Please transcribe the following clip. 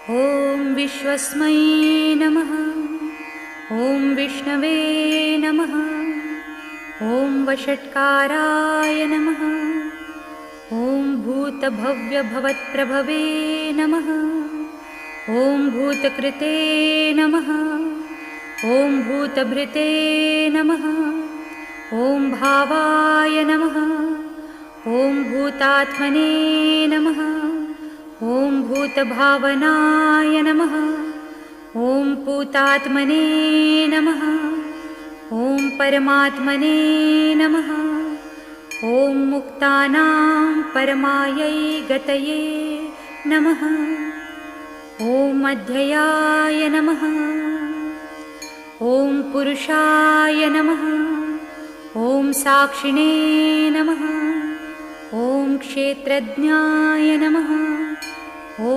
ॐ विश्वस्मै नमः। ॐ विष्णवे नमः। ॐ वषट्काराय नमः। ॐ भूतभव्यभवत्प्रभवे नमः। ॐ भूतकृते नमः। ॐ भूतभृते नमः। ॐ भावाय नमः। ॐ भूतात्मने नमः। ॐ भूतभावनाय नमः। ॐ पूतात्मने नमः। ॐ परमात्मने नमः। ॐ मुक्तानां परमायै गतये नमः। ॐ अध्ययाय नमः। ॐ पुरुषाय नमः। ॐ साक्षिणे नमः। ॐ क्षेत्रज्ञाय नमः। ॐ